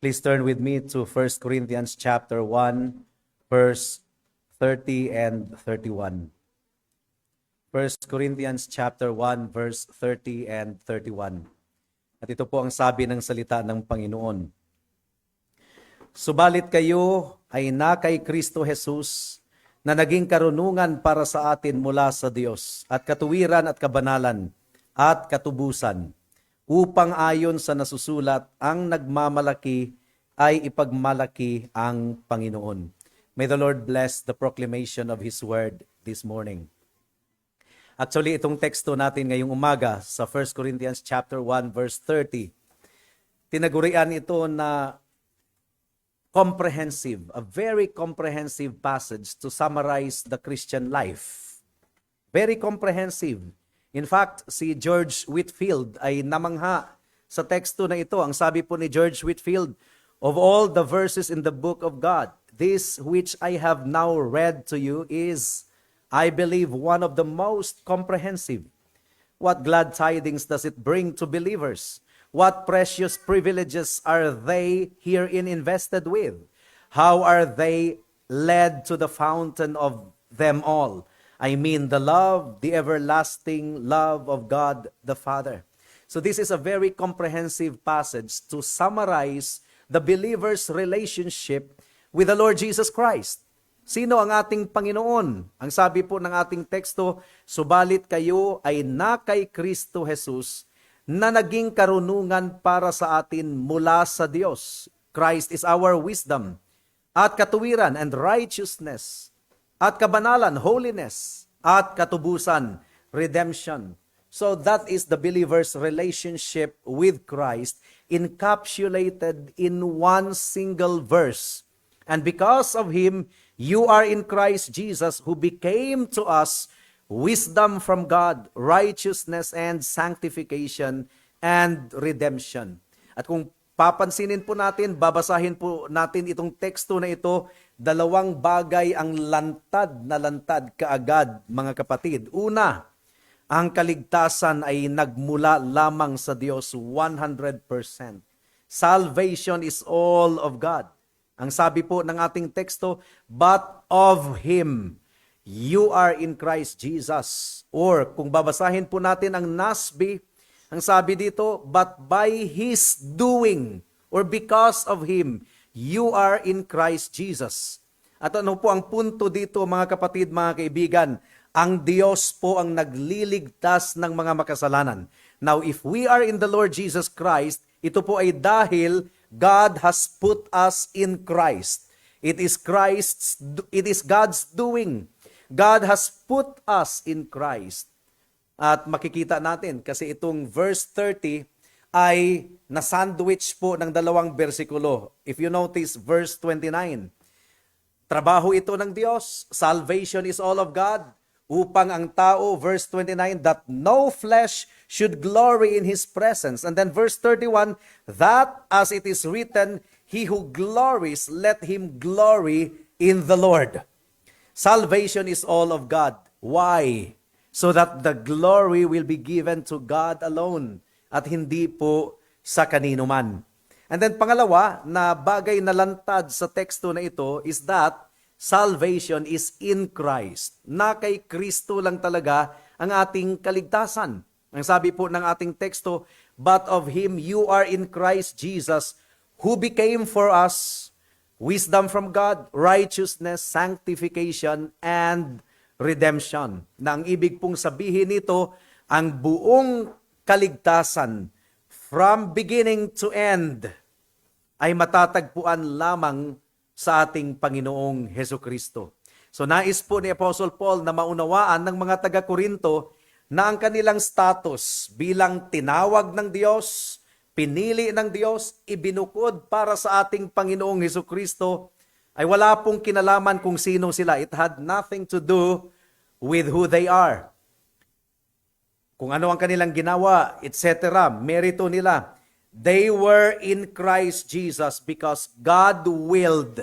Please turn with me to 1 Corinthians chapter 1, verse 30 and 31. 1 Corinthians chapter 1, verse 30 and 31. At ito po ang sabi ng salita ng Panginoon. Subalit kayo ay na kay Kristo Jesus na naging karunungan para sa atin mula sa Diyos at katuwiran at kabanalan at katubusan upang ayon sa nasusulat, ang nagmamalaki ay ipagmalaki ang Panginoon. May the Lord bless the proclamation of His word this morning. Actually, itong teksto natin ngayong umaga sa 1 Corinthians chapter 1, verse 30, tinagurian ito na comprehensive, a very comprehensive passage to summarize the Christian life. Very comprehensive. In fact, si George Whitefield ay namangha sa teksto na ito. Ang sabi po ni George Whitefield, of all the verses in the book of God, this which I have now read to you is, I believe, one of the most comprehensive. What glad tidings does it bring to believers? What precious privileges are they herein invested with? How are they led to the fountain of them all? I mean the love, the everlasting love of God the Father. So this is a very comprehensive passage to summarize the believer's relationship with the Lord Jesus Christ. Sino ang ating Panginoon? Ang sabi po ng ating teksto, subalit kayo ay na kay Kristo Jesus na naging karunungan para sa atin mula sa Diyos. Christ is our wisdom at katuwiran and righteousness at kabanalan, holiness, at katubusan, redemption. So that is the believer's relationship with Christ encapsulated in one single verse. And because of Him, you are in Christ Jesus, who became to us wisdom from God, righteousness and sanctification and redemption. At kung papansinin po natin, babasahin po natin itong teksto na ito, dalawang bagay ang lantad na lantad kaagad, mga kapatid. Una, ang kaligtasan ay nagmula lamang sa Diyos 100%. Salvation is all of God. Ang sabi po ng ating teksto, but of Him, you are in Christ Jesus. Or kung babasahin po natin ang NASB, ang sabi dito, but by His doing, or because of Him, you are in Christ Jesus. At ano po ang punto dito, mga kapatid, mga kaibigan? Ang Diyos po ang nagliligtas ng mga makasalanan. Now, if we are in the Lord Jesus Christ, ito po ay dahil God has put us in Christ. It is God's doing. God has put us in Christ. At makikita natin kasi itong verse 30 ay nasandwich po ng dalawang bersikulo. If you notice verse 29, trabaho ito ng Diyos, salvation is all of God, upang ang tao, verse 29, that no flesh should glory in His presence. And then verse 31, that as it is written, he who glories, let him glory in the Lord. Salvation is all of God. Why? So that the glory will be given to God alone at hindi po sa kanino man. And then pangalawa na bagay na lantad sa teksto na ito is that salvation is in Christ. Na kay Kristo lang talaga ang ating kaligtasan. Ang sabi po ng ating teksto, but of Him you are in Christ Jesus, who became for us wisdom from God, righteousness, sanctification, and redemption. Na ang ibig pong sabihin nito, ang buong kaligtasan from beginning to end ay matatagpuan lamang sa ating Panginoong Hesukristo. So nais po ni Apostle Paul na maunawaan ng mga taga-Korinto na ang kanilang status bilang tinawag ng Diyos, pinili ng Diyos, ibinukod para sa ating Panginoong Hesukristo, ay wala pong kinalaman kung sino sila. It had nothing to do with who they are. Kung ano ang kanilang ginawa, etc., merito nila. They were in Christ Jesus because God willed,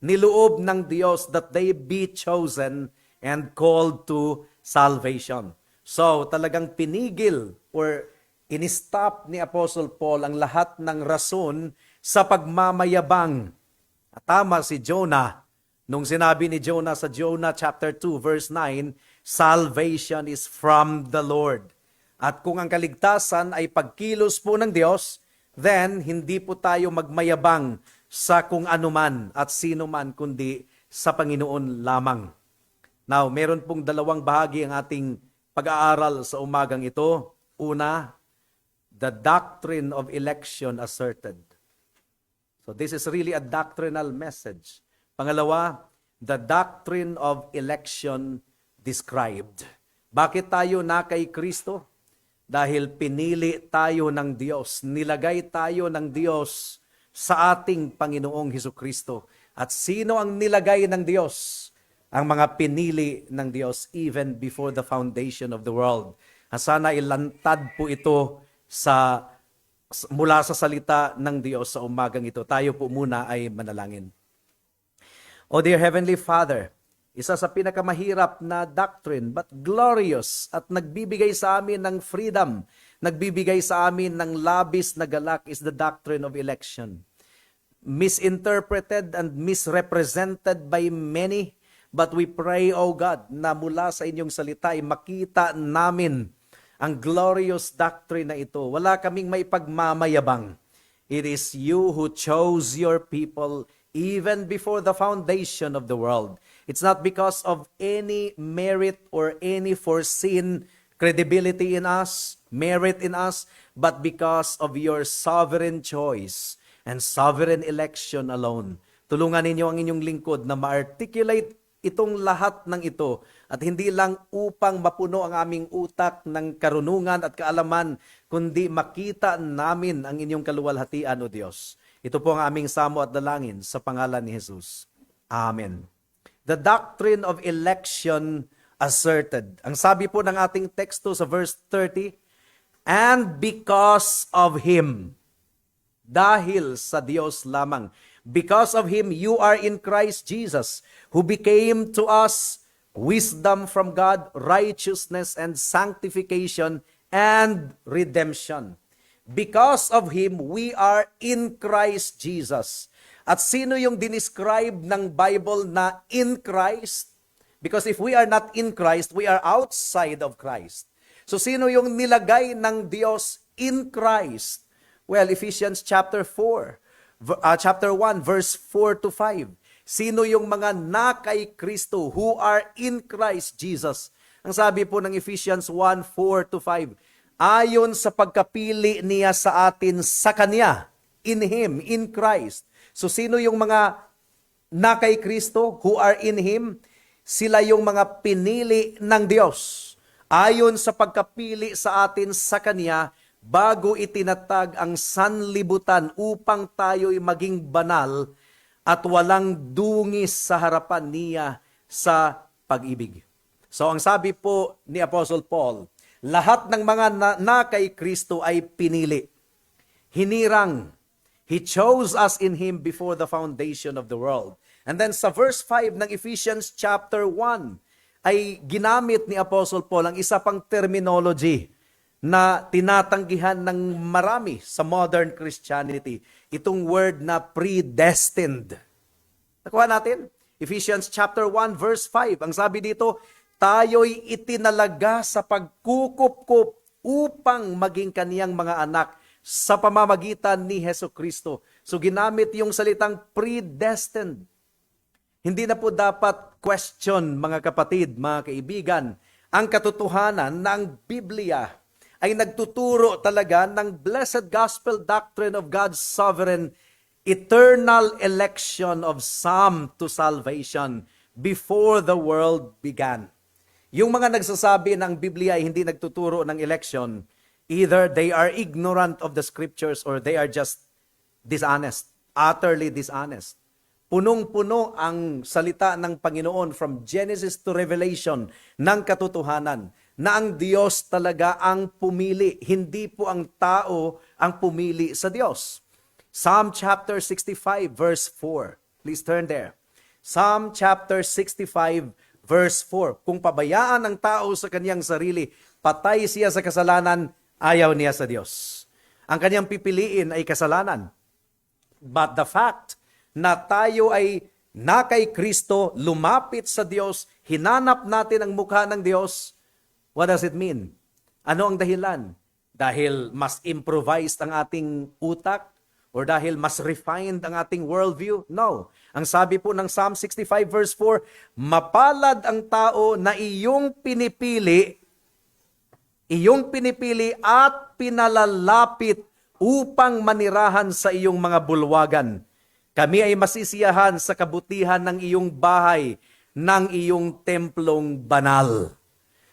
niloob ng Diyos that they be chosen and called to salvation. So, talagang pinigil or in-stop ni Apostle Paul ang lahat ng rason sa pagmamayabang. At tama si Jonah nung sinabi ni Jonah sa Jonah chapter 2 verse 9, salvation is from the Lord. At kung ang kaligtasan ay pagkilos po ng Diyos, then hindi po tayo magmayabang sa kung anuman at sino man, kundi sa Panginoon lamang. Now, meron pong dalawang bahagi ang ating pag-aaral sa umagang ito. Una, the doctrine of election asserted. So this is really a doctrinal message. Pangalawa, the doctrine of election described. Bakit tayo na kay Kristo? Dahil pinili tayo ng Diyos, nilagay tayo ng Diyos sa ating Panginoong Hesukristo. At sino ang nilagay ng Diyos? Ang mga pinili ng Diyos even before the foundation of the world. Sana ilantad po ito mula sa salita ng Diyos sa umagang ito. Tayo po muna ay manalangin. O dear Heavenly Father, isa sa pinakamahirap na doctrine but glorious at nagbibigay sa amin ng freedom, nagbibigay sa amin ng labis na galak is the doctrine of election. Misinterpreted and misrepresented by many, but we pray, O God, na mula sa inyong salita ay makita namin ang glorious doctrine na ito. Wala kaming may pagmamayabang. It is you who chose your people even before the foundation of the world. It's not because of any merit or any foreseen credibility in us, merit in us, but because of your sovereign choice and sovereign election alone. Tulungan ninyo ang inyong lingkod na ma-articulate itong lahat ng ito at hindi lang upang mapuno ang aming utak ng karunungan at kaalaman, kundi makita namin ang inyong kaluwalhatian, O Diyos. Ito po ang aming samo at dalangin sa pangalan ni Jesus. Amen. The doctrine of election asserted. Ang sabi po ng ating teksto sa verse 30, and because of Him, dahil sa Diyos lamang, because of Him, you are in Christ Jesus, who became to us wisdom from God, righteousness and sanctification and redemption. Because of Him, we are in Christ Jesus. At sino yung dinescribe ng Bible na in Christ? Because if we are not in Christ, we are outside of Christ. So sino yung nilagay ng Diyos in Christ? Well, Ephesians chapter 1, verse 4 to 5. Sino yung mga na kay Kristo who are in Christ Jesus? Ang sabi po ng Ephesians 1, 4 to 5, ayon sa pagkapili niya sa atin sa Kanya, in Him, in Christ. So sino yung mga na kay Kristo who are in Him? Sila yung mga pinili ng Diyos. Ayon sa pagkapili sa atin sa Kanya, bago itinatag ang sanlibutan upang tayo'y maging banal at walang dungis sa harapan niya sa pag-ibig. So ang sabi po ni Apostle Paul, lahat ng mga na kay Kristo ay pinili. Hinirang. He chose us in Him before the foundation of the world. And then sa verse 5 ng Ephesians chapter 1, ay ginamit ni Apostle Paul ang isa pang terminology na tinatanggihan ng marami sa modern Christianity. Itong word na predestined. Nakuha natin? Ephesians chapter 1 verse 5. Ang sabi dito, tayo'y itinalaga sa pagkukup-kup upang maging kaniyang mga anak sa pamamagitan ni Hesukristo. So ginamit yung salitang predestined. Hindi na po dapat question, mga kapatid, mga kaibigan, ang katotohanan na ang Biblia ay nagtuturo talaga ng blessed gospel doctrine of God's sovereign, eternal election of some to salvation before the world began. Yung mga nagsasabi ng Biblia ay hindi nagtuturo ng election, either they are ignorant of the scriptures or they are just dishonest, utterly dishonest. Punong-puno ang salita ng Panginoon from Genesis to Revelation ng katotohanan na ang Diyos talaga ang pumili, hindi po ang tao ang pumili sa Diyos. Psalm chapter 65 verse 4. Please turn there. Psalm chapter 65 verse 4. Kung pabayaan ng tao sa kanyang sarili, patay siya sa kasalanan, ayaw niya sa Diyos. Ang kanyang pipiliin ay kasalanan. But the fact na tayo ay na kay Kristo, lumapit sa Diyos, hinanap natin ang mukha ng Diyos, what does it mean? Ano ang dahilan? Dahil mas improvised ang ating utak? Or dahil mas refined ang ating worldview? No. Ang sabi po ng Psalm 65 verse 4, mapalad ang tao na iyong pinipili at pinalalapit upang manirahan sa iyong mga bulwagan. Kami ay masisiyahan sa kabutihan ng iyong bahay, ng iyong templong banal.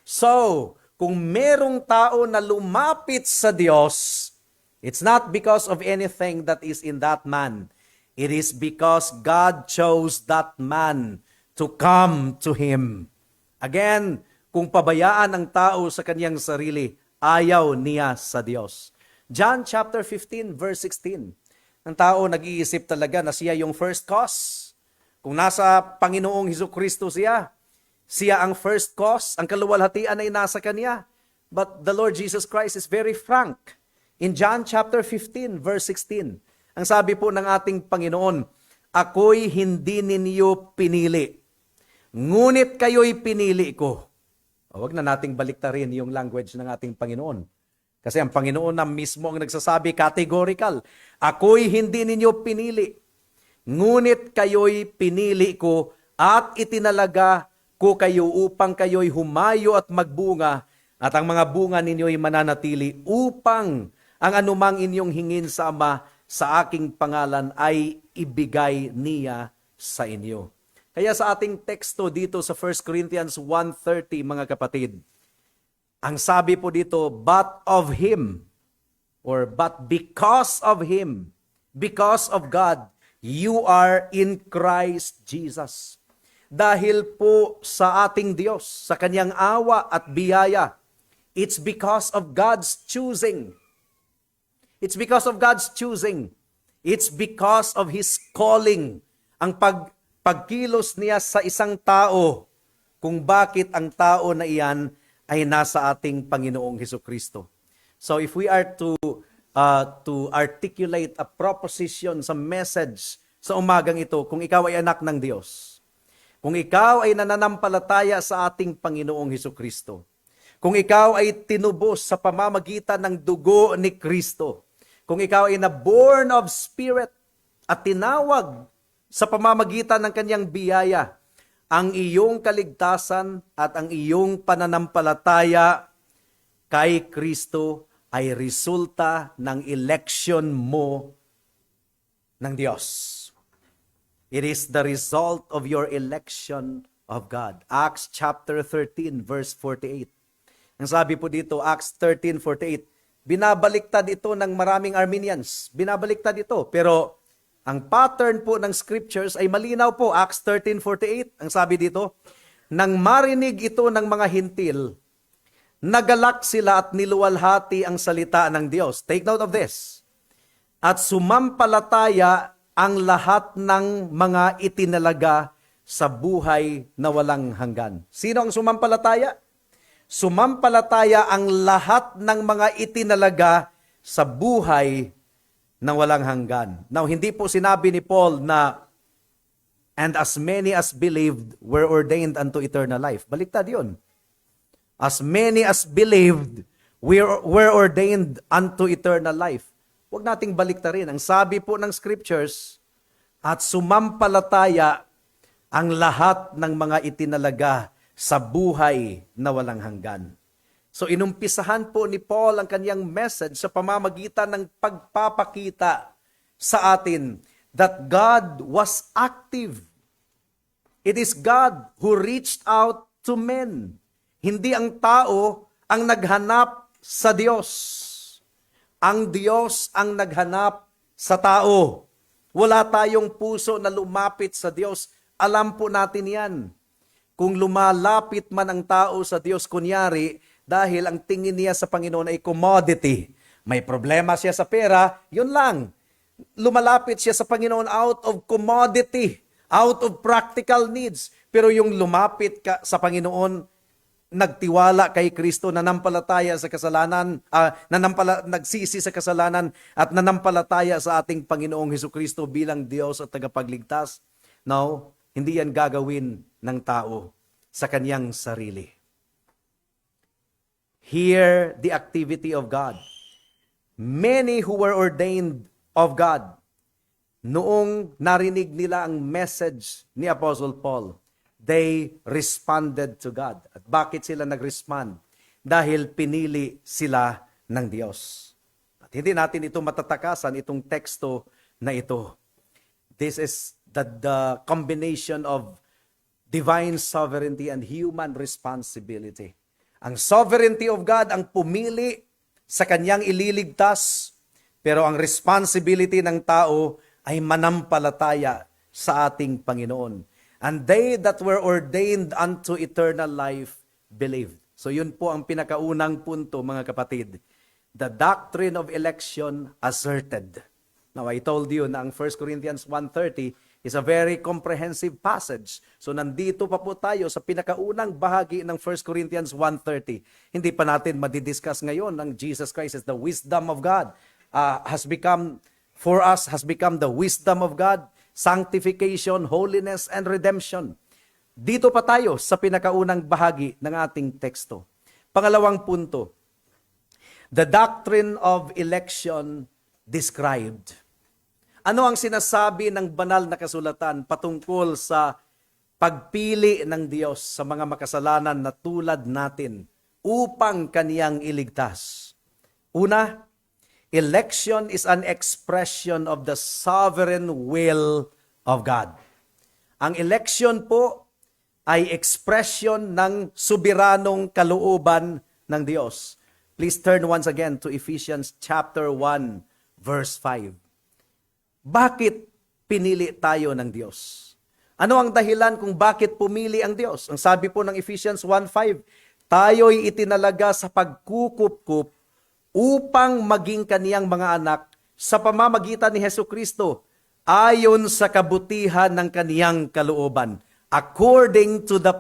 So, kung merong tao na lumapit sa Diyos, it's not because of anything that is in that man. It is because God chose that man to come to Him. Again, kung pabayaan ang tao sa kanyang sarili, ayaw niya sa Diyos. John chapter 15 verse 16. Ang tao nag-iisip talaga na siya yung first cause. Kung nasa Panginoong Hesukristo siya ang first cause, ang kaluwalhatian ay nasa Kanya. But the Lord Jesus Christ is very frank. In John chapter 15 verse 16, ang sabi po ng ating Panginoon, ako'y hindi ninyo pinili, ngunit kayo'y pinili ko. Huwag na nating baliktarin yung language ng ating Panginoon. Kasi ang Panginoon na mismo ang nagsasabi, categorical, ako'y hindi ninyo pinili, ngunit kayo'y pinili ko at itinalaga ko kayo upang kayo'y humayo at magbunga at ang mga bunga ninyo'y mananatili upang ang anumang inyong hingin sa Ama sa aking pangalan ay ibigay niya sa inyo. Kaya sa ating teksto dito sa 1 Corinthians 1:30, mga kapatid, ang sabi po dito, but of Him, or but because of Him, because of God, you are in Christ Jesus. Dahil po sa ating Diyos, sa Kanyang awa at biyaya, it's because of God's choosing. It's because of God's choosing. It's because of His calling. Ang pagkilos niya sa isang tao, kung bakit ang tao na iyan ay nasa ating Panginoong Hesukristo. So if we are to articulate a proposition, sa message sa umagang ito, kung ikaw ay anak ng Diyos, kung ikaw ay nananampalataya sa ating Panginoong Hesukristo, kung ikaw ay tinubos sa pamamagitan ng dugo ni Kristo, kung ikaw ay na-born of Spirit at tinawag sa pamamagitan ng Kanyang biyaya, ang iyong kaligtasan at ang iyong pananampalataya kay Kristo ay resulta ng election mo ng Diyos. It is the result of your election of God. Acts chapter 13 verse 48. Ang sabi po dito, Acts 13:48, binabaliktad ito ng maraming Arminians. Binabaliktad ito, pero ang pattern po ng scriptures ay malinaw po. Acts 13:48, ang sabi dito, nang marinig ito ng mga hintil, nagalak sila at niluwalhati ang salita ng Diyos. Take note of this. At sumampalataya ang lahat ng mga itinalaga sa buhay na walang hanggan. Sino ang sumampalataya? Sumampalataya ang lahat ng mga itinalaga sa buhay na walang hanggan. Now, hindi po sinabi ni Paul na, and as many as believed were ordained unto eternal life. Baliktad yun. As many as believed were ordained unto eternal life. Huwag nating baliktarin. Ang sabi po ng scriptures, at sumampalataya ang lahat ng mga itinalaga sa buhay na walang hanggan. So inumpisahan po ni Paul ang kanyang message sa pamamagitan ng pagpapakita sa atin that God was active. It is God who reached out to men. Hindi ang tao ang naghanap sa Diyos. Ang Diyos ang naghanap sa tao. Wala tayong puso na lumapit sa Diyos. Alam po natin yan. Kung lumalapit man ang tao sa Diyos, kunyari, dahil ang tingin niya sa Panginoon ay commodity. May problema siya sa pera, yun lang. Lumalapit siya sa Panginoon out of commodity, out of practical needs. Pero yung lumapit ka sa Panginoon, nagtiwala kay Kristo, nanampalataya sa kasalanan, nagsisi sa kasalanan at nanampalataya sa ating Panginoong Hesukristo bilang Diyos at tagapagligtas. No, hindi yan gagawin ng tao sa kanyang sarili. Hear the activity of God. Many who were ordained of God, noong narinig nila ang message ni Apostle Paul, they responded to God. At bakit sila nag-respond? Dahil pinili sila ng Diyos. At hindi natin ito matatakasan, itong teksto na ito. This is the combination of divine sovereignty and human responsibility. Ang sovereignty of God ang pumili sa kanyang ililigtas, pero ang responsibility ng tao ay manampalataya sa ating Panginoon. And they that were ordained unto eternal life believed. So yun po ang pinakaunang punto, mga kapatid. The doctrine of election asserted. Now I told you na ang 1 Corinthians 1:30 is a very comprehensive passage. So nandito pa po tayo sa pinakaunang bahagi ng 1 Corinthians 1:30. Hindi pa natin madidiscuss ngayon ang Jesus Christ as the wisdom of God. Has become the wisdom of God, sanctification, holiness, and redemption. Dito pa tayo sa pinakaunang bahagi ng ating teksto. Pangalawang punto, the doctrine of election described. Ano ang sinasabi ng banal na kasulatan patungkol sa pagpili ng Diyos sa mga makasalanan na tulad natin upang kaniyang iligtas? Una, election is an expression of the sovereign will of God. Ang election po ay expression ng soberanong kalooban ng Diyos. Please turn once again to Ephesians chapter 1, verse 5. Bakit pinili tayo ng Diyos? Ano ang dahilan kung bakit pumili ang Diyos? Ang sabi po ng Ephesians 1:5, tayo'y itinalaga sa pagkukup-kup upang maging kaniyang mga anak sa pamamagitan ni Hesukristo ayon sa kabutihan ng kaniyang kalooban, according to the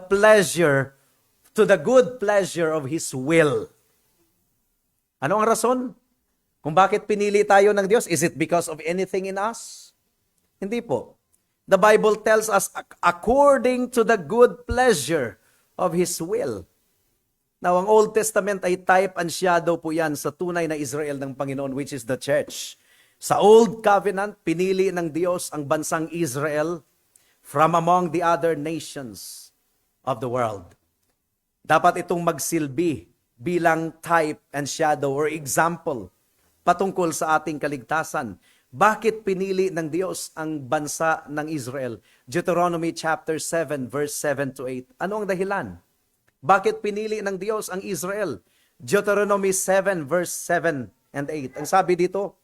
good pleasure of His will. Ano ang rason? Kung bakit pinili tayo ng Diyos? Is it because of anything in us? Hindi po. The Bible tells us according to the good pleasure of His will. Now, ang Old Testament ay type and shadow po yan sa tunay na Israel ng Panginoon, which is the church. Sa Old Covenant, pinili ng Diyos ang bansang Israel from among the other nations of the world. Dapat itong magsilbi bilang type and shadow or example patungkol sa ating kaligtasan. Bakit pinili ng Diyos ang bansa ng Israel? Deuteronomy chapter 7, verse 7 to 8. Ano ang dahilan? Bakit pinili ng Diyos ang Israel? Deuteronomy 7 verse 7 and 8. Ang sabi dito,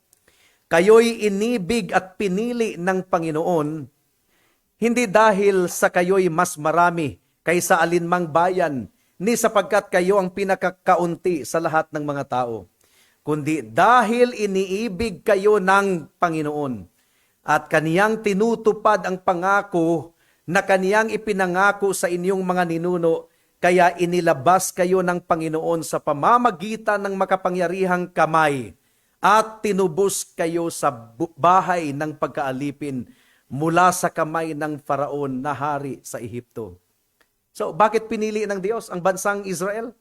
kayo'y inibig at pinili ng Panginoon, hindi dahil sa kayo'y mas marami kaysa alinmang bayan, ni sapagkat kayo ang pinakakaunti sa lahat ng mga tao, kundi dahil iniibig kayo ng Panginoon at kaniyang tinutupad ang pangako na kaniyang ipinangako sa inyong mga ninuno, kaya inilabas kayo ng Panginoon sa pamamagitan ng makapangyarihang kamay at tinubos kayo sa bahay ng pagkaalipin mula sa kamay ng Faraon na hari sa Ehipto. So, bakit pinili ng Diyos ang bansang Israel?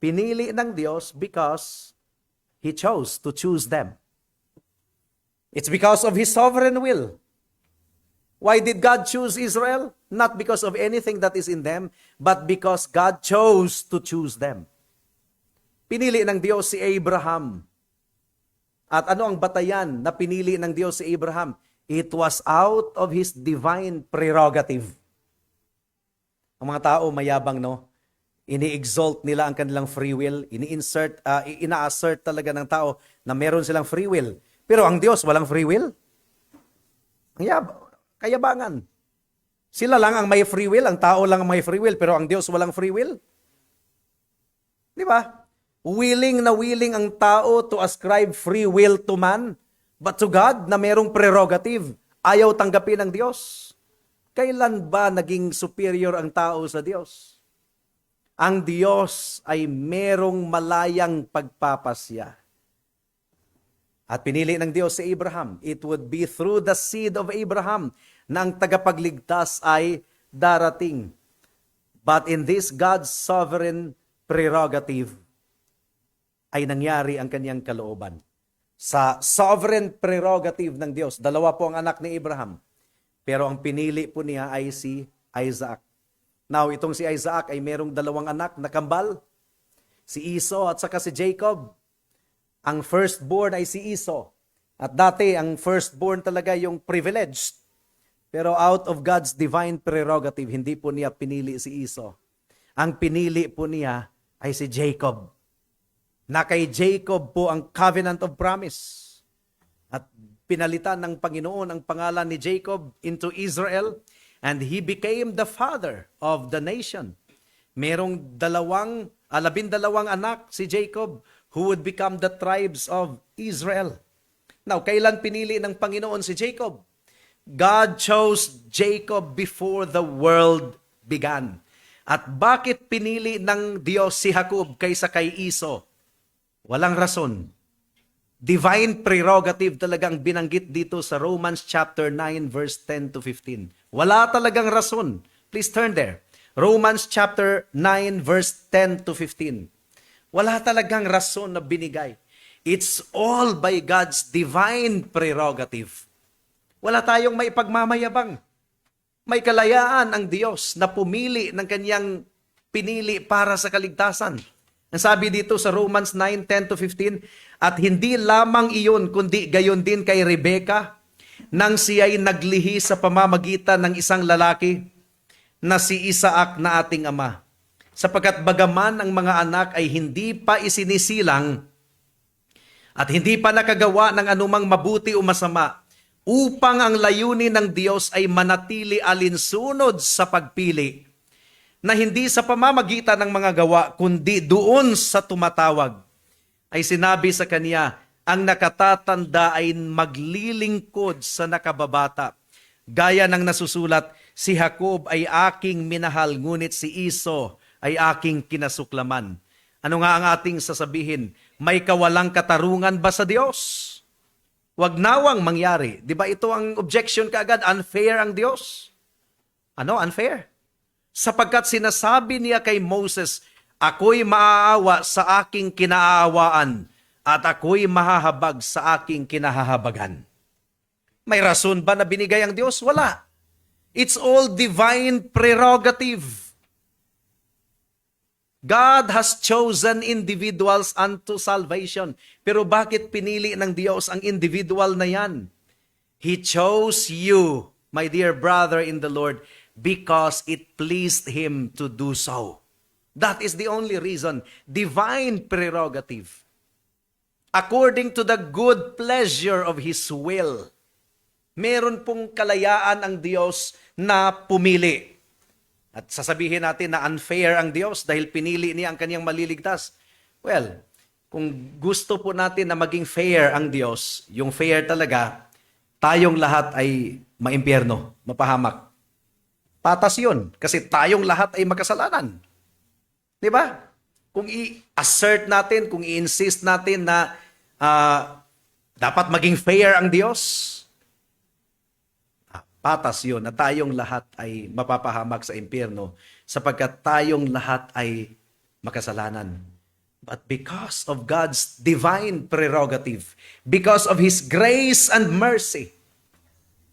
Pinili ng Diyos because He chose to choose them. It's because of His sovereign will. Why did God choose Israel? Not because of anything that is in them, but because God chose to choose them. Pinili ng Diyos si Abraham. At ano ang batayan na pinili ng Diyos si Abraham? It was out of His divine prerogative. Ang mga tao mayabang, no? Ini-exalt nila ang kanilang free will. Ina-assert talaga ng tao na meron silang free will. Pero ang Diyos walang free will. Kayabangan. Sila lang ang may free will, ang tao lang ang may free will, pero ang Diyos walang free will. Di ba? Willing na willing ang tao to ascribe free will to man, but to God na merong prerogative, ayaw tanggapin ng Diyos. Kailan ba naging superior ang tao sa Diyos? ang Diyos ay merong malayang pagpapasya. At pinili ng Diyos si Abraham. It would be through the seed of Abraham na ang tagapagligtas ay darating. But in this God's sovereign prerogative, ay nangyari ang kanyang kalooban. Sa sovereign prerogative ng Diyos, dalawa po ang anak ni Abraham. Pero ang pinili po niya ay si Isaac. Now, itong si Isaac ay merong dalawang anak na kambal, si Esau at saka si Jacob. Ang firstborn ay si Esau. At dati, ang firstborn talaga yung privileged. Pero out of God's divine prerogative, hindi po niya pinili si Esau. Ang pinili po niya ay si Jacob. Na kay Jacob po ang covenant of promise. At pinalitan ng Panginoon ang pangalan ni Jacob into Israel, and he became the father of the nation. Merong 12 anak si Jacob who would become the tribes of Israel. Now, kailan pinili ng Panginoon si Jacob? God chose Jacob before the world began. At bakit pinili ng Diyos si Jacob kaysa kay Esau? Walang rason. Divine prerogative talagang binanggit dito sa Romans chapter 9 verse 10 to 15. Wala talagang rason. Please turn there. Romans chapter 9 verse 10 to 15. Wala talagang rason na binigay. It's all by God's divine prerogative. Wala tayong maipagmamayabang. May kalayaan ang Diyos na pumili ng kanyang pinili para sa kaligtasan. Ang sabi dito sa Romans 9:10 to 15, at hindi lamang iyon, kundi gayon din kay Rebecca, nang siya'y naglihi sa pamamagitan ng isang lalaki na si Isaac na ating ama. Sapagkat bagaman ang mga anak ay hindi pa isinisilang at hindi pa nakagawa ng anumang mabuti o masama, upang ang layunin ng Diyos ay manatili alinsunod sa pagpili, na hindi sa pamamagitan ng mga gawa, kundi doon sa tumatawag, ay sinabi sa kanya, ang nakatatanda ay maglilingkod sa nakababata. Gaya ng nasusulat, si Jacob ay aking minahal, ngunit si Esau ay aking kinasuklaman. Ano nga ang ating sasabihin? May kawalang katarungan ba sa Diyos? Wag nawang mangyari. Di ba ito ang objection kaagad? Unfair ang Diyos? Ano? Unfair? Sapagkat sinasabi niya kay Moses, ako'y maaawa sa aking kinaaawaan at ako'y mahahabag sa aking kinahahabagan. May rason ba na binigay ang Diyos? Wala. It's all divine prerogative. God has chosen individuals unto salvation. Pero bakit pinili ng Diyos ang individual na yan? He chose you, my dear brother in the Lord, because it pleased Him to do so. That is the only reason. Divine prerogative. According to the good pleasure of His will. Meron pong kalayaan ang Diyos na pumili. At sasabihin natin na unfair ang Diyos dahil pinili niya ang kanyang maliligtas. Well, kung gusto po natin na maging fair ang Diyos, yung fair talaga, tayong lahat ay maimpyerno, mapahamak. Patas yun, kasi tayong lahat ay makasalanan. Di ba? Kung i-assert natin, kung i-insist natin na dapat maging fair ang Diyos, patas yun na tayong lahat ay mapapahamak sa impyerno sapagkat tayong lahat ay makasalanan. But because of God's divine prerogative, because of His grace and mercy,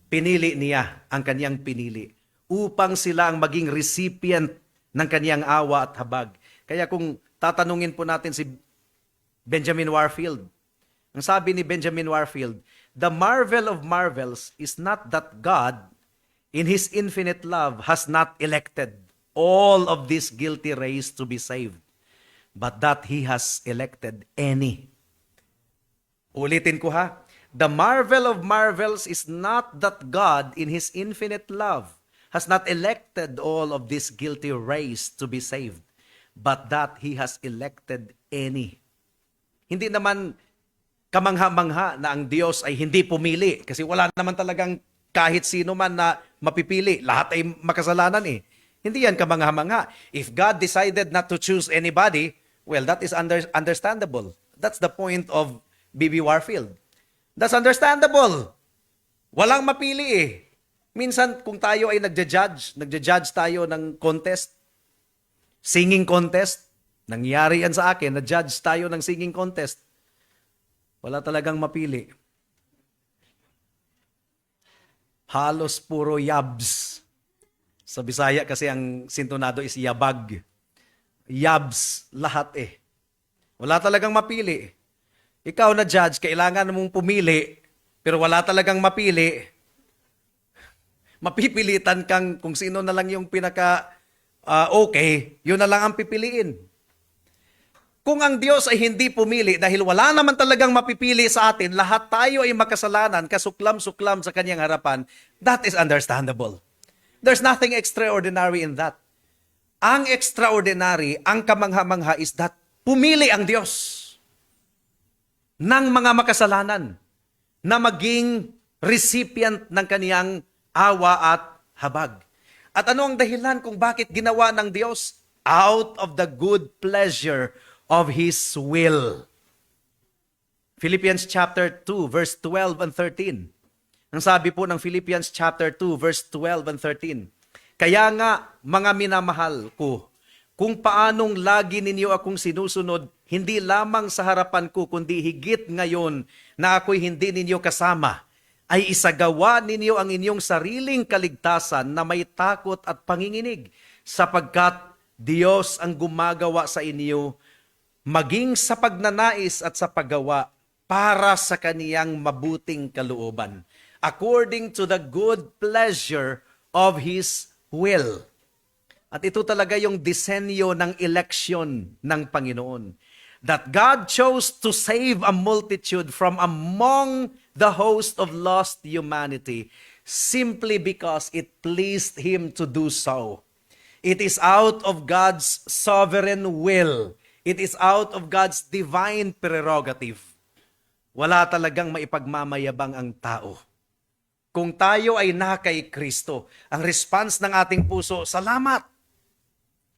pinili niya ang kanyang pinili upang sila ang maging recipient ng kanyang awa at habag. Kaya kung tatanungin po natin si Benjamin Warfield, ang sabi ni Benjamin Warfield, the marvel of marvels is not that God, in His infinite love, has not elected all of this guilty race to be saved, but that He has elected any. Ulitin ko ha, the marvel of marvels is not that God, in His infinite love, has not elected all of this guilty race to be saved, but that He has elected any. Hindi naman kamangha-mangha na ang Diyos ay hindi pumili kasi wala naman talagang kahit sino man na mapipili. Lahat ay makasalanan eh. Hindi yan kamangha-mangha. If God decided not to choose anybody, well, that is understandable. That's the point of B.B. Warfield. That's understandable. Walang mapili eh. Minsan, kung tayo ay nagja-judge tayo ng contest, singing contest, nangyari yan sa akin, na-judge tayo ng singing contest, wala talagang mapili. Halos puro yabs. Sa Bisaya kasi ang sintonado is yabag. Yabs lahat eh. Wala talagang mapili. Ikaw na judge, kailangan mong pumili, pero wala talagang mapili. Mapipilitan kang kung sino na lang yung okay, yun na lang ang pipiliin. Kung ang Diyos ay hindi pumili dahil wala naman talagang mapipili sa atin, lahat tayo ay makasalanan, kasuklam-suklam sa kanyang harapan, that is understandable. There's nothing extraordinary in that. Ang extraordinary, ang kamangha-mangha is that pumili ang Diyos ng mga makasalanan na maging recipient ng kaniyang awa at habag. At ano ang dahilan kung bakit ginawa ng Diyos? Out of the good pleasure of His will. Philippians chapter 2, verse 12 and 13. Ang sabi po ng Philippians chapter 2, verse 12 and 13. Kaya nga, mga minamahal ko, kung paanong lagi ninyo akong sinusunod, hindi lamang sa harapan ko, kundi higit ngayon na ako'y hindi ninyo kasama, ay isagawa ninyo ang inyong sariling kaligtasan na may takot at panginginig, sapagkat Diyos ang gumagawa sa inyo maging sa pagnanais at sa paggawa para sa kaniyang mabuting kalooban, according to the good pleasure of His will. At ito talaga yung disenyo ng election ng Panginoon. That God chose to save a multitude from among the host of lost humanity simply because it pleased Him to do so. It is out of God's sovereign will. It is out of God's divine prerogative. Wala talagang maipagmamayabang ang tao. Kung tayo ay na kay Kristo, ang response ng ating puso, salamat.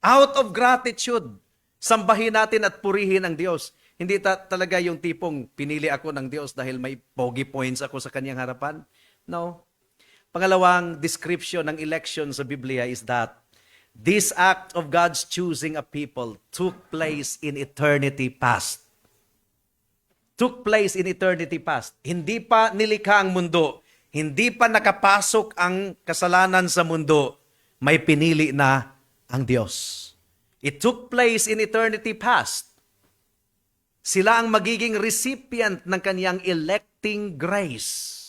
Out of gratitude, sambahin natin at purihin ang Diyos. Hindi talaga yung tipong pinili ako ng Diyos dahil may pogi points ako sa kanyang harapan. No. Pangalawang description ng election sa Biblia is that this act of God's choosing a people took place in eternity past. Took place in eternity past. Hindi pa nilikha ang mundo. Hindi pa nakapasok ang kasalanan sa mundo. May pinili na ang Diyos. It took place in eternity past. Sila ang magiging recipient ng kaniyang electing grace.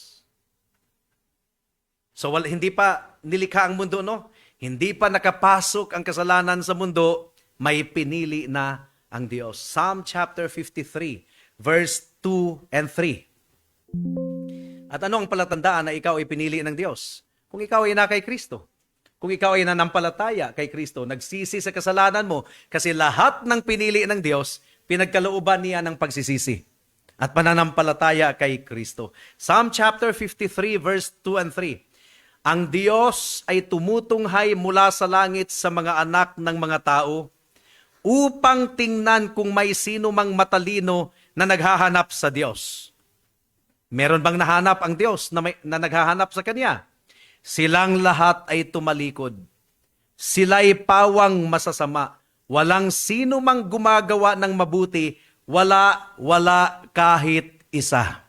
So hindi pa nilikha ang mundo, no? Hindi pa nakapasok ang kasalanan sa mundo, may pinili na ang Diyos. Psalm chapter 53, verse 2 and 3. At ano ang palatandaan na ikaw ay pinili ng Diyos? Kung ikaw ay na kay Kristo. Kung ikaw ay nanampalataya kay Kristo, nagsisi sa kasalanan mo, kasi lahat ng pinili ng Diyos, pinagkalooban niya ng pagsisisi at pananampalataya kay Kristo. Psalm chapter 53, verse 2 and 3. Ang Diyos ay tumutunghay mula sa langit sa mga anak ng mga tao upang tingnan kung may sino mang matalino na naghahanap sa Diyos. Meron bang nahanap ang Diyos na naghahanap sa Kanya? Silang lahat ay tumalikod. Sila'y pawang masasama. Walang sino mang gumagawa ng mabuti. Wala kahit isa.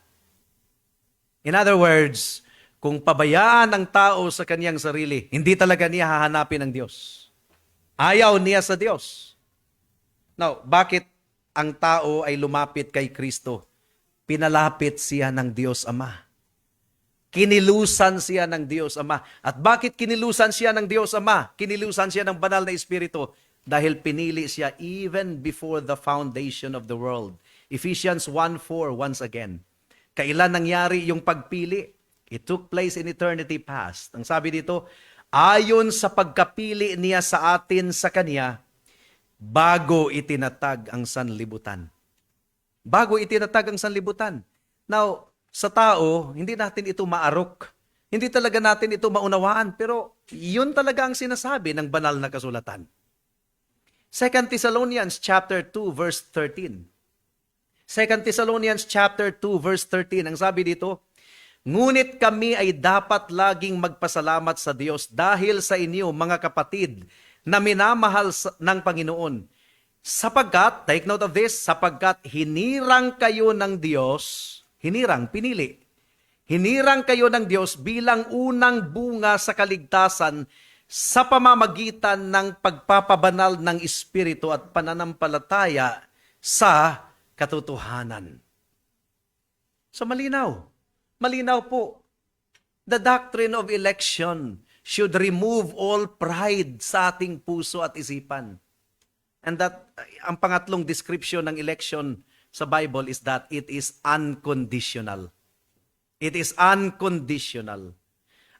In other words, kung pabayaan ang tao sa kanyang sarili, hindi talaga niya hahanapin ang Diyos. Ayaw niya sa Diyos. Now, bakit ang tao ay lumapit kay Kristo? Pinalapit siya ng Diyos Ama. Kinilusan siya ng Diyos Ama. At bakit kinilusan siya ng Diyos Ama? Kinilusan siya ng banal na Espiritu dahil pinili siya even before the foundation of the world. Ephesians 1:4 once again. Kailan nangyari yung pagpili? It took place in eternity past. Ang sabi dito, ayon sa pagkapili niya sa atin sa Kanya, bago itinatag ang sanlibutan. Bago itinatag ang sanlibutan. Now, sa tao, hindi natin ito maarok Hindi talaga natin ito maunawaan, pero yun talaga ang sinasabi ng banal na kasulatan. 2 Thessalonians chapter 2 verse 13. 2 Thessalonians chapter 2 verse 13, ang sabi dito, ngunit kami ay dapat laging magpasalamat sa Diyos dahil sa inyo, mga kapatid, na minamahal ng Panginoon. Sapagkat, take note of this, sapagkat hinirang kayo ng Diyos, hinirang, pinili. Hinirang kayo ng Diyos bilang unang bunga sa kaligtasan sa pamamagitan ng pagpapabanal ng Espiritu at pananampalataya sa katotohanan. So malinaw. Malinaw po. The doctrine of election should remove all pride sa ating puso at isipan. And that, ang pangatlong description ng election sa Bible is that it is unconditional. It is unconditional.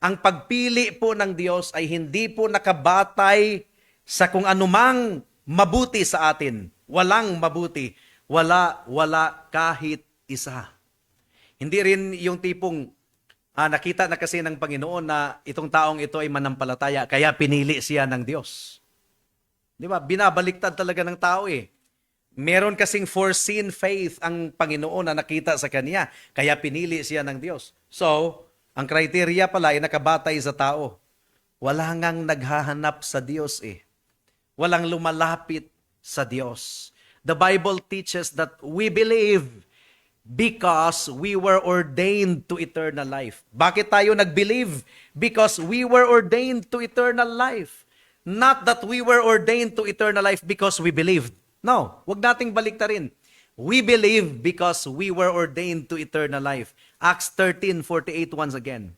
Ang pagpili po ng Diyos ay hindi po nakabatay sa kung anumang mabuti sa atin. Walang mabuti. Wala kahit isa. Hindi rin yung tipong nakita na kasi ng Panginoon na itong taong ito ay manampalataya, kaya pinili siya ng Diyos. Di ba? Binabaliktad talaga ng tao eh. Meron kasing foreseen faith ang Panginoon na nakita sa kanya, kaya pinili siya ng Diyos. So, ang criteria pala ay nakabatay sa tao. Wala ngang naghahanap sa Diyos eh. Walang lumalapit sa Diyos. The Bible teaches that we believe because we were ordained to eternal life. Bakit tayo nag-believe? Because we were ordained to eternal life. Not that we were ordained to eternal life because we believed. No, wag nating baliktarin. We believe because we were ordained to eternal life. Acts 13:48 once again.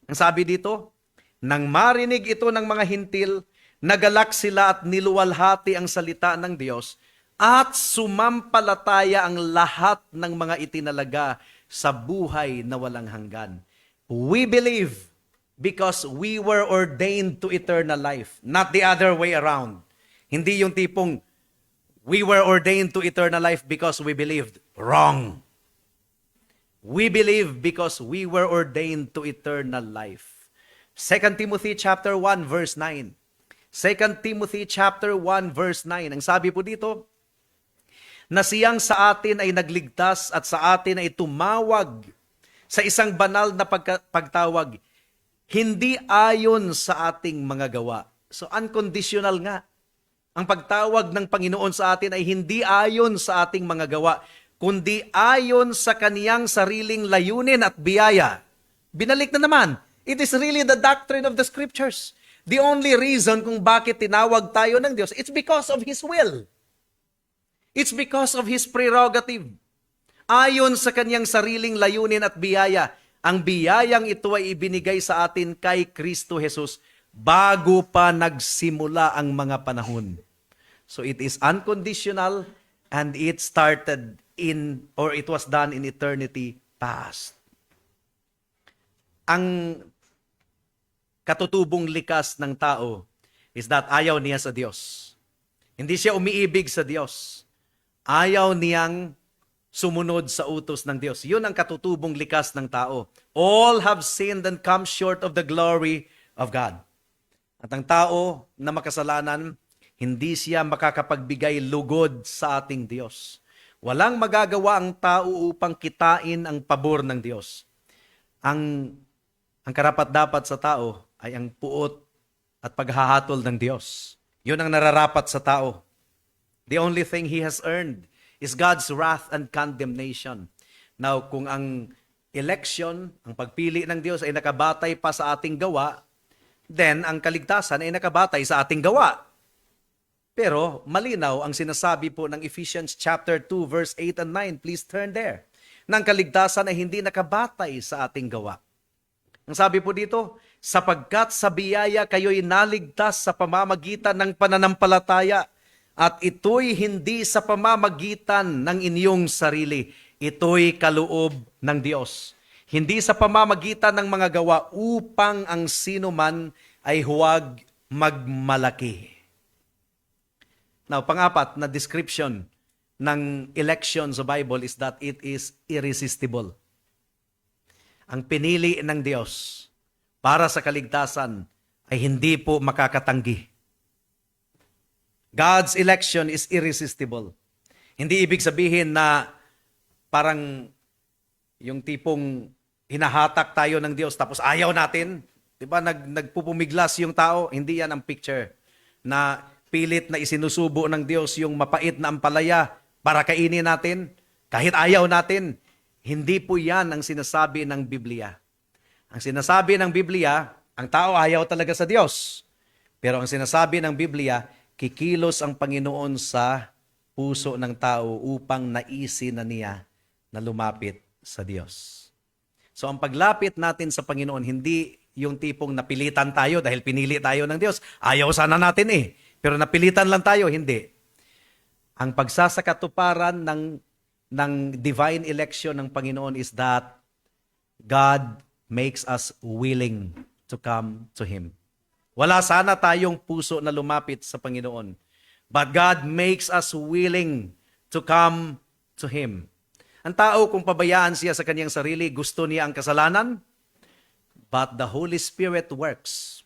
Ang sabi dito, nang marinig ito ng mga hintil, nagalak sila at niluwalhati ang salita ng Diyos at sumampalataya ang lahat ng mga itinalaga sa buhay na walang hanggan. We believe because we were ordained to eternal life, not the other way around. Hindi yung tipong we were ordained to eternal life because we believed. Wrong. We believe because we were ordained to eternal life. 2 Timothy chapter 1 verse 9. 2 Timothy chapter 1 verse 9. Ang sabi po dito, na siyang sa atin ay nagligtas at sa atin ay tumawag sa isang banal na pagtawag, hindi ayon sa ating mga gawa. So unconditional nga. Ang pagtawag ng Panginoon sa atin ay hindi ayon sa ating mga gawa, kundi ayon sa kaniyang sariling layunin at biyaya. Binalik na naman. It is really the doctrine of the Scriptures. The only reason kung bakit tinawag tayo ng Diyos, it's because of His will. It's because of His prerogative. Ayon sa kaniyang sariling layunin at biyaya, ang biyayang ito ay ibinigay sa atin kay Kristo Jesus bago pa nagsimula ang mga panahon. So it is unconditional and it started it was done in eternity past. Ang katutubong likas ng tao is that ayaw niya sa Diyos. Hindi siya umiibig sa Diyos. Ayaw niyang sumunod sa utos ng Diyos. Yun ang katutubong likas ng tao. All have sinned and come short of the glory of God. At ang tao na makasalanan, hindi siya makakapagbigay lugod sa ating Diyos. Walang magagawa ang tao upang kitain ang pabor ng Diyos. Ang karapat-dapat sa tao ay ang puot at paghahatol ng Diyos. Yun ang nararapat sa tao. The only thing he has earned is God's wrath and condemnation. Now, kung ang election, ang pagpili ng Diyos ay nakabatay pa sa ating gawa, then ang kaligtasan ay nakabatay sa ating gawa. Pero malinaw ang sinasabi po ng Ephesians chapter 2 verse 8 and 9. Please turn there. Nang kaligtasan ay hindi nakabatay sa ating gawa. Ang sabi po dito, sapagkat sa biyaya kayo'y naligtas sa pamamagitan ng pananampalataya at ito'y hindi sa pamamagitan ng inyong sarili. Ito'y kaloob ng Diyos. Hindi sa pamamagitan ng mga gawa upang ang sino man ay huwag magmalaki. Now, pang-apat na description ng election sa Bible is that it is irresistible. Ang pinili ng Diyos para sa kaligtasan ay hindi po makakatanggi. God's election is irresistible. Hindi ibig sabihin na parang yung tipong hinahatak tayo ng Diyos tapos ayaw natin. Diba? Nagpupumiglas yung tao. Hindi yan ang picture na pilit na isinusubo ng Diyos yung mapait na ampalaya para kainin natin kahit ayaw natin. Hindi po yan ang sinasabi ng Biblia. Ang sinasabi ng Biblia, ang tao ayaw talaga sa Diyos. Pero ang sinasabi ng Biblia, kikilos ang Panginoon sa puso ng tao upang naisin na niya na lumapit sa Diyos. So ang paglapit natin sa Panginoon, hindi yung tipong napilitan tayo dahil pinili tayo ng Diyos. Ayaw sana natin pero napilitan lang tayo, hindi. Ang pagsasakatuparan ng divine election ng Panginoon is that God makes us willing to come to Him. Wala sana tayong puso na lumapit sa Panginoon. But God makes us willing to come to Him. Ang tao, kung pabayaan siya sa kanyang sarili, gusto niya ang kasalanan, but the Holy Spirit works.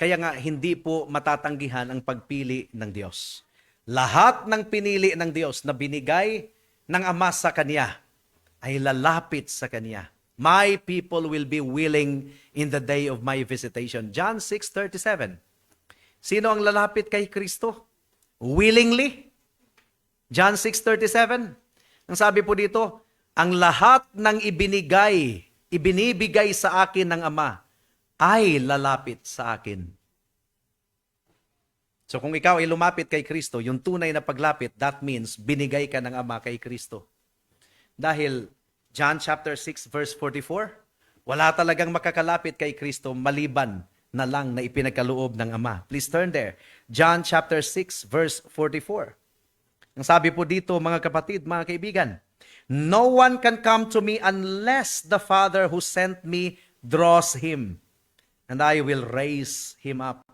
Kaya nga, hindi po matatanggihan ang pagpili ng Diyos. Lahat ng pinili ng Diyos na binigay ng Ama sa Kanya ay lalapit sa Kanya. My people will be willing in the day of my visitation. John 6:37. Sino ang lalapit kay Kristo? Willingly? John 6:37. Ang sabi po dito, ang lahat ng ibinibigay sa akin ng Ama ay lalapit sa akin. So kung ikaw ay lumapit kay Kristo, yung tunay na paglapit, that means binigay ka ng Ama kay Kristo. Dahil John chapter 6 verse 44, wala talagang makakalapit kay Kristo maliban na lang na ipinagkaloob ng Ama. Please turn there. John chapter 6 verse 44. Ang sabi po dito, mga kapatid, mga kaibigan, no one can come to me unless the Father who sent me draws him, and I will raise him up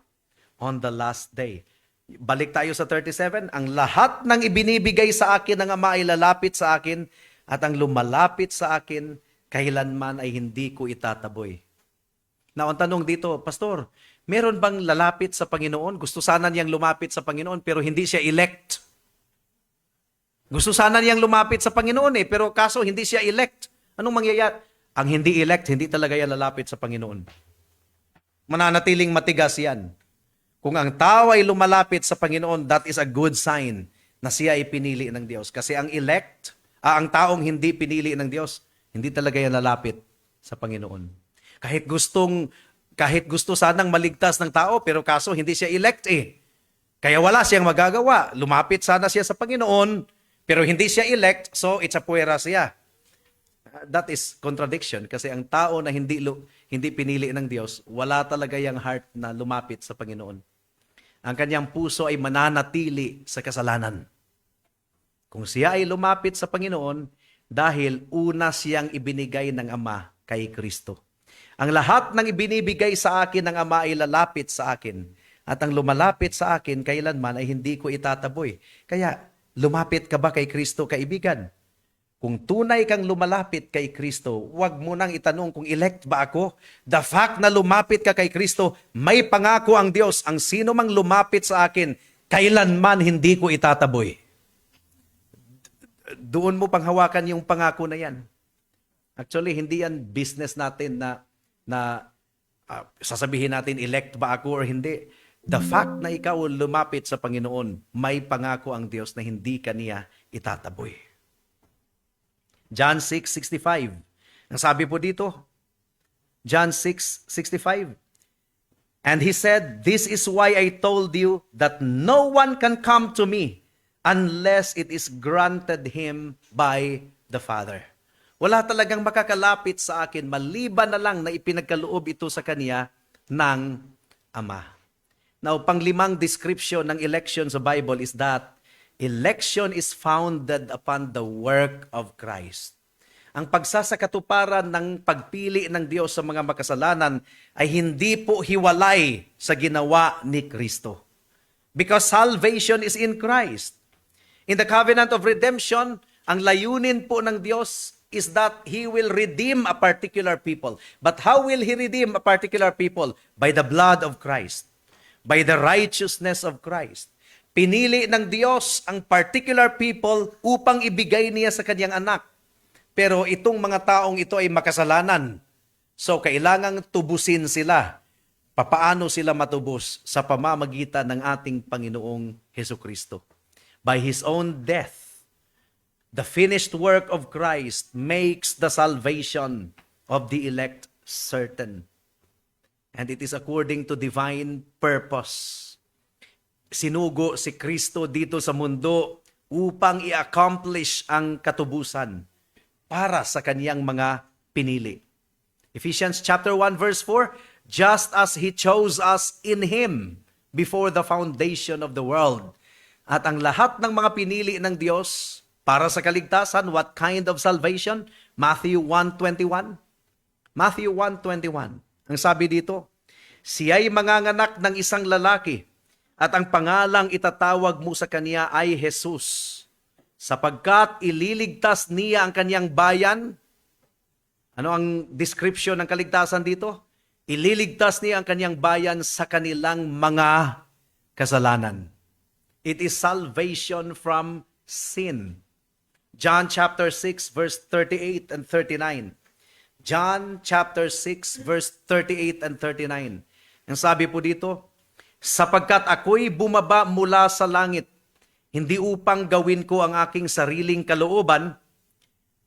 on the last day. Balik tayo sa 37. Ang lahat ng ibinibigay sa akin ng Ama ay lalapit sa akin, at ang lumalapit sa akin, kailanman ay hindi ko itataboy. Now, ang tanong dito, Pastor, meron bang lalapit sa Panginoon? Gusto sana niyang lumapit sa Panginoon, pero hindi siya elect. Gusto sana niyang lumapit sa Panginoon pero kaso hindi siya elect. Anong mangyayari? Ang hindi elect, hindi talaga yan lalapit sa Panginoon. Mananatiling matigas yan. Kung ang tao ay lumalapit sa Panginoon, that is a good sign na siya ay pinili ng Diyos. Kasi ang elect, ang taong hindi pinili ng Diyos, hindi talaga yan lalapit sa Panginoon. Kahit gusto sanang maligtas ng tao, pero kaso hindi siya elect Kaya wala siyang magagawa. Lumapit sana siya sa Panginoon, pero hindi siya elect, so it's a puwera siya. That is contradiction kasi ang tao na hindi pinili ng Diyos, wala talaga yung heart na lumapit sa Panginoon. Ang kanyang puso ay mananatili sa kasalanan. Kung siya ay lumapit sa Panginoon, dahil una siyang ibinigay ng Ama kay Kristo. Ang lahat ng ibinibigay sa akin ng Ama ay lalapit sa akin. At ang lumalapit sa akin, kailanman ay hindi ko itataboy. Kaya, lumapit ka ba kay Kristo, kaibigan? Kung tunay kang lumalapit kay Kristo, huwag mo nang itanong kung elect ba ako. The fact na lumapit ka kay Kristo, may pangako ang Diyos, ang sino mang lumapit sa akin, kailanman hindi ko itataboy. Doon mo panghawakan yung pangako na yan. Actually, hindi yan business natin na sasabihin natin elect ba ako or hindi. The fact na ikaw lumapit sa Panginoon, may pangako ang Diyos na hindi ka niya itataboy. John 6:65. Ang sabi po dito, John 6:65. And he said, "This is why I told you that no one can come to me unless it is granted him by the Father." Wala talagang makakalapit sa akin maliban na lang na ipinagkaloob ito sa kanya ng Ama. Now, panglimang description ng election sa Bible is that election is founded upon the work of Christ. Ang pagsasakatuparan ng pagpili ng Diyos sa mga makasalanan ay hindi po hiwalay sa ginawa ni Kristo. Because salvation is in Christ. In the covenant of redemption, ang layunin po ng Diyos is that He will redeem a particular people. But how will He redeem a particular people? By the blood of Christ. By the righteousness of Christ. Pinili ng Diyos ang particular people upang ibigay niya sa kanyang anak. Pero itong mga taong ito ay makasalanan. So kailangang tubusin sila. Papaano sila matubos? Sa pamamagitan ng ating Panginoong Hesukristo. By His own death, the finished work of Christ makes the salvation of the elect certain. And it is according to divine purpose. Sinugo si Kristo dito sa mundo upang i-accomplish ang katubusan para sa kaniyang mga pinili. Ephesians chapter 1 verse 4, just as He chose us in Him before the foundation of the world. At ang lahat ng mga pinili ng Diyos para sa kaligtasan, what kind of salvation? Matthew 1:21. Matthew 1:21. Ang sabi dito, siya'y manganganak ng isang lalaki, at ang pangalang itatawag mo sa kaniya ay Jesus, sapagkat ililigtas niya ang kaniyang bayan. Ano ang description ng kaligtasan dito? Ililigtas niya ang kaniyang bayan sa kanilang mga kasalanan. It is salvation from sin. John chapter 6 verse 38 and 39. John chapter 6 verse 38 and 39. Ang sabi po dito, sapagkat ako'y bumaba mula sa langit, hindi upang gawin ko ang aking sariling kalooban,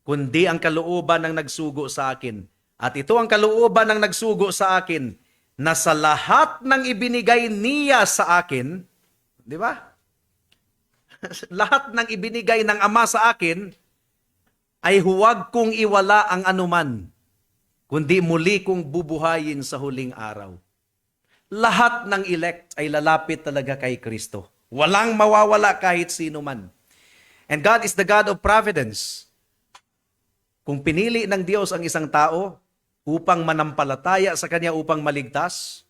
kundi ang kalooban ng nagsugo sa akin. At ito ang kalooban ng nagsugo sa akin, na sa lahat ng ibinigay niya sa akin, di ba? Lahat ng ibinigay ng Ama sa akin, ay huwag kong iwala ang anuman, kundi muli kong bubuhayin sa huling araw. Lahat ng elect ay lalapit talaga kay Kristo. Walang mawawala kahit sino man. And God is the God of providence. Kung pinili ng Diyos ang isang tao upang manampalataya sa Kanya upang maligtas,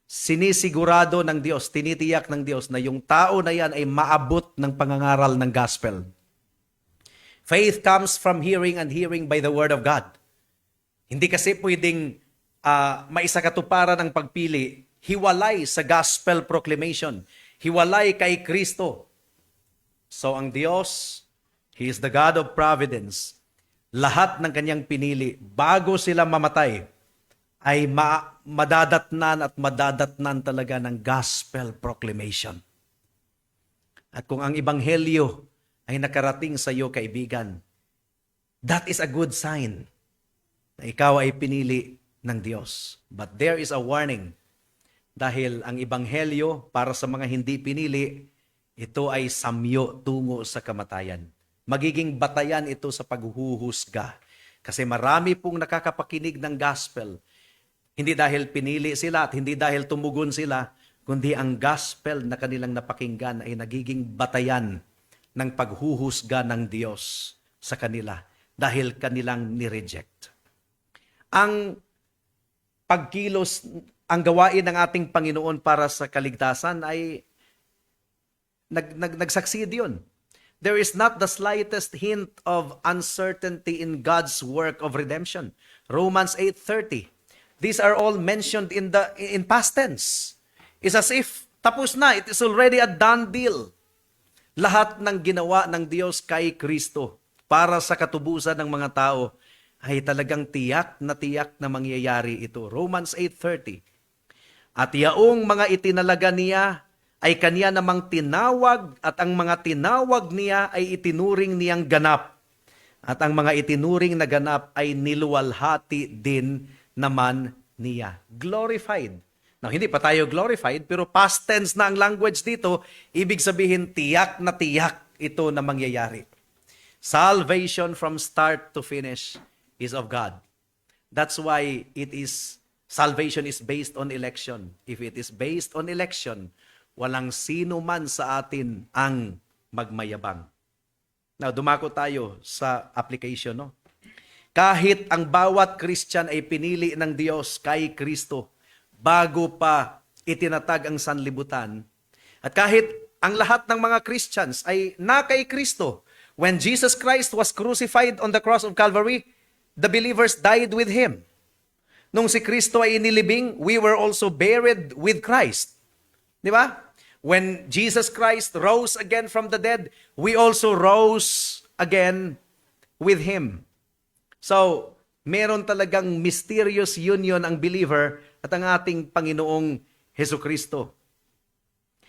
sinisigurado ng Diyos, tinitiyak ng Diyos na yung tao na yan ay maabot ng pangangaral ng gospel. Faith comes from hearing and hearing by the word of God. Hindi kasi pwedeng maisakatuparan ang pagpili, hiwalay sa gospel proclamation, hiwalay kay Kristo. So ang Diyos, He is the God of providence. Lahat ng kanyang pinili, bago sila mamatay, ay madadatnan at madadatnan talaga ng gospel proclamation. At kung ang ebanghelyo ay nakarating sa iyo, kaibigan, that is a good sign na ikaw ay pinili ng Diyos. But there is a warning, dahil ang ebanghelyo para sa mga hindi pinili, ito ay samyo tungo sa kamatayan. Magiging batayan ito sa paghuhusga. Kasi marami pong nakakapakinig ng gospel, hindi dahil pinili sila at hindi dahil tumugon sila, kundi ang gospel na kanilang napakinggan ay nagiging batayan ng paghuhusga ng Diyos sa kanila dahil kanilang nireject. Ang pagkilos, ang gawain ng ating Panginoon para sa kaligtasan ay nagsucceed yun. There is not the slightest hint of uncertainty in God's work of redemption. Romans 8:30. These are all mentioned in past tense. It's as if tapos na, it is already a done deal. Lahat ng ginawa ng Diyos kay Kristo para sa katubusan ng mga tao ay talagang tiyak na mangyayari ito. Romans 8:30. At yaong mga itinalaga niya ay kaniya namang tinawag, at ang mga tinawag niya ay itinuring niyang ganap. At ang mga itinuring na ganap ay niluwalhati din naman niya. Glorified. Now, hindi pa tayo glorified, pero past tense na ang language dito, ibig sabihin tiyak ito na mangyayari. Salvation from start to finish is of God. That's why salvation is based on election. If it is based on election, walang sino man sa atin ang magmayabang. Now, dumako tayo sa application, no? Kahit ang bawat Christian ay pinili ng Diyos kay Kristo bago pa itinatag ang sanlibutan, at kahit ang lahat ng mga Christians ay na kay Kristo, When Jesus Christ was crucified on the cross of Calvary, the believers died with Him. Nung si Kristo ay inilibing, we were also buried with Christ. Di ba? When Jesus Christ rose again from the dead, we also rose again with Him. So, meron talagang mysterious union ang believer at ang ating Panginoong Hesukristo.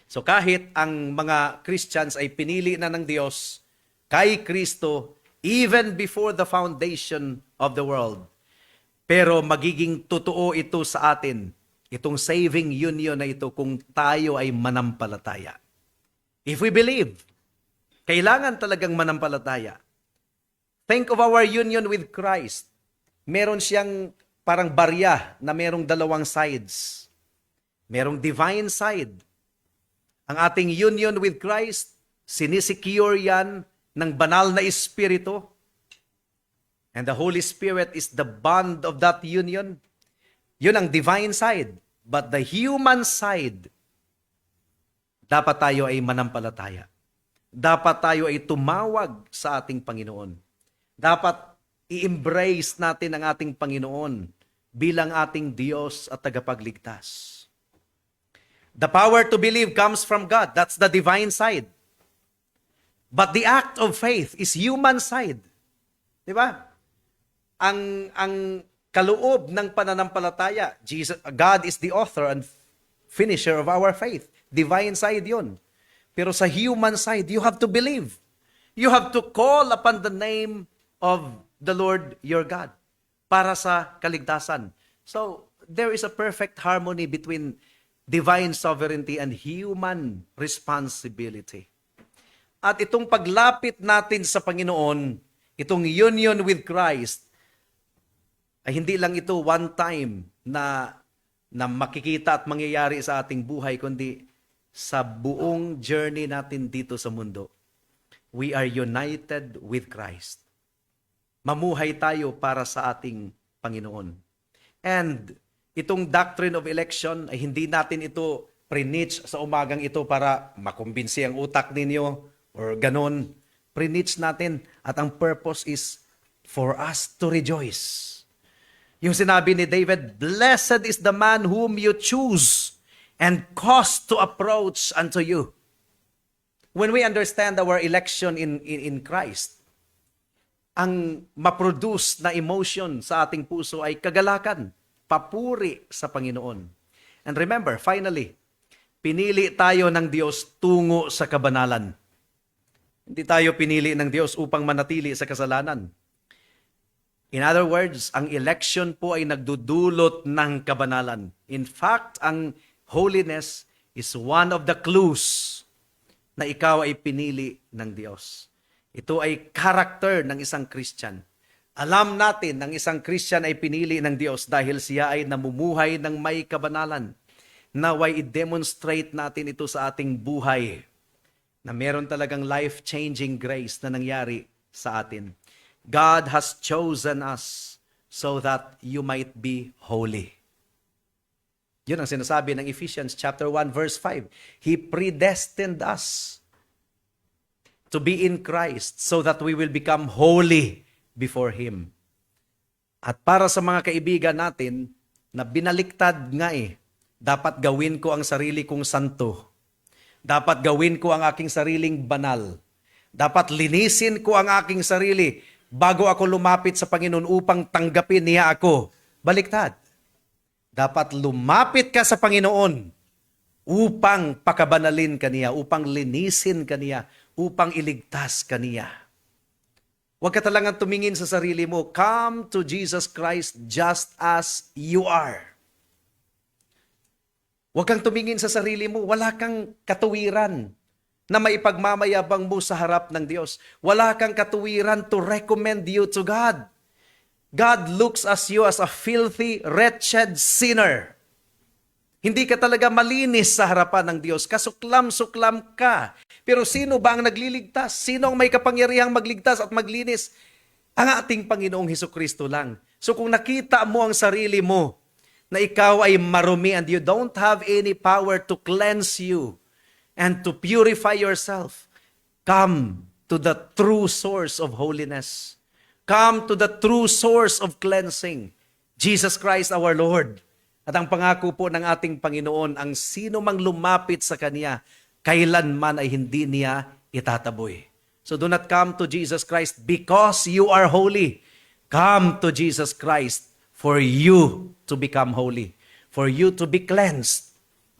So kahit ang mga Christians ay pinili na ng Diyos kay Kristo even before the foundation of the world, pero magiging totoo ito sa atin, itong saving union na ito kung tayo ay manampalataya. If we believe, kailangan talagang manampalataya. Think of our union with Christ. Meron siyang parang barya na merong dalawang sides. Merong divine side. Ang ating union with Christ, sinisecure yan ng banal na Espiritu. And the Holy Spirit is the bond of that union. Yun ang divine side. But the human side, dapat tayo ay manampalataya. Dapat tayo ay tumawag sa ating Panginoon. Dapat i-embrace natin ang ating Panginoon bilang ating Diyos at tagapagligtas. The power to believe comes from God. That's the divine side. But the act of faith is human side. Di ba? Ang kaloob ng pananampalataya, God is the author and finisher of our faith. Divine side yun. Pero sa human side, you have to believe. You have to call upon the name of the Lord your God para sa kaligtasan. So, there is a perfect harmony between divine sovereignty and human responsibility. At itong paglapit natin sa Panginoon, itong union with Christ, ay hindi lang ito one time na makikita at mangyayari sa ating buhay, kundi sa buong journey natin dito sa mundo. We are united with Christ. Mamuhay tayo para sa ating Panginoon. And itong doctrine of election ay hindi natin ito preach sa umagang ito para makumbinsi ang utak ninyo or ganon. Preach natin at ang purpose is for us to rejoice. Yung sinabi ni David, "Blessed is the man whom you choose and cause to approach unto you." When we understand our election in Christ, ang maproduce na emotion sa ating puso ay kagalakan, papuri sa Panginoon. And remember, finally, pinili tayo ng Diyos tungo sa kabanalan. Hindi tayo pinili ng Diyos upang manatili sa kasalanan. In other words, ang election po ay nagdudulot ng kabanalan. In fact, ang holiness is one of the clues na ikaw ay pinili ng Diyos. Ito ay character ng isang Christian. Alam natin ng isang Christian ay pinili ng Diyos dahil siya ay namumuhay ng may kabanalan. Naway i-demonstrate natin ito sa ating buhay na meron talagang life-changing grace na nangyari sa atin. God has chosen us so that you might be holy. Yun ang sinasabi ng Ephesians chapter 1 verse 5. He predestined us to be in Christ so that we will become holy before Him. At para sa mga kaibigan natin na binaliktad nga dapat gawin ko ang sarili kong santo. Dapat gawin ko ang aking sariling banal. Dapat linisin ko ang aking sarili bago ako lumapit sa Panginoon upang tanggapin niya ako. Baliktad. Dapat lumapit ka sa Panginoon upang pakabanalin ka niya, upang linisin ka niya, upang iligtas ka niya. Huwag ka talagang tumingin sa sarili mo. Come to Jesus Christ just as you are. Huwag kang tumingin sa sarili mo. Wala kang katuwiran na maipagmamayabang mo sa harap ng Diyos. Wala kang katuwiran to recommend you to God. God looks at you as a filthy, wretched sinner. Hindi ka talaga malinis sa harapan ng Diyos. Kasuklam-suklam ka. Pero sino ba ang nagliligtas? Sino ang may kapangyarihang magligtas at maglinis? Ang ating Panginoong Hesukristo lang. So kung nakita mo ang sarili mo na ikaw ay marumi and you don't have any power to cleanse you and to purify yourself, come to the true source of holiness. Come to the true source of cleansing, Jesus Christ our Lord. At ang pangako po ng ating Panginoon, ang sino mang lumapit sa Kanya, kailanman ay hindi niya itataboy. So do not come to Jesus Christ because you are holy. Come to Jesus Christ for you to become holy, for you to be cleansed.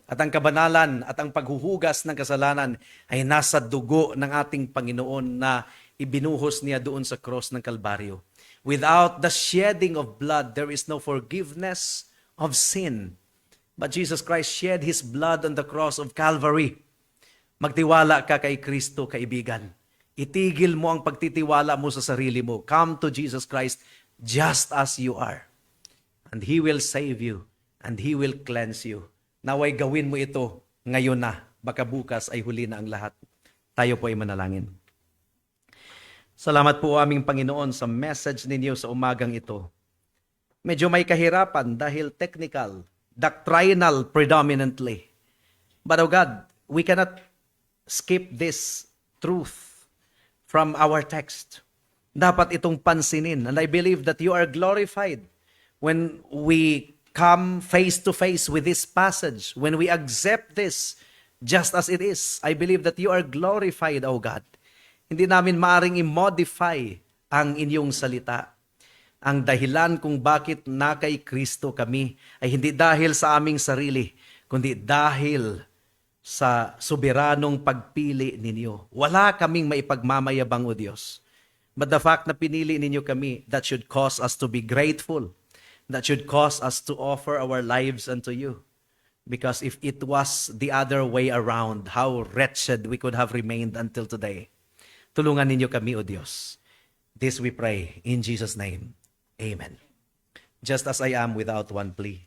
At ang kabanalan at ang paghuhugas ng kasalanan ay nasa dugo ng ating Panginoon na ibinuhos niya doon sa cross ng Kalbaryo. Without the shedding of blood, there is no forgiveness of sin. But Jesus Christ shed His blood on the cross of Calvary. Magtiwala ka kay Kristo, kaibigan. Itigil mo ang pagtitiwala mo sa sarili mo. Come to Jesus Christ just as you are. And He will save you. And He will cleanse you. Naway gawin mo ito ngayon na. Baka bukas ay huli na ang lahat. Tayo po ay manalangin. Salamat po aming Panginoon sa message ninyo sa umagang ito. Medyo may kahirapan dahil technical, doctrinal predominantly. But oh God, we cannot skip this truth from our text. Dapat itong pansinin. And I believe that you are glorified when we come face to face with this passage, when we accept this just as it is. I believe that you are glorified, O God. Hindi namin maaring i-modify ang inyong salita. Ang dahilan kung bakit na kay Kristo kami ay hindi dahil sa aming sarili, kundi dahil sa soberanong pagpili ninyo. Wala kaming maipagmamayabang, O Diyos. But the fact na pinili ninyo kami, that should cause us to be grateful. That should cause us to offer our lives unto you. Because if it was the other way around, how wretched we could have remained until today. Tulungan ninyo kami, O Diyos. This we pray in Jesus' name. Amen. Just as I am without one plea.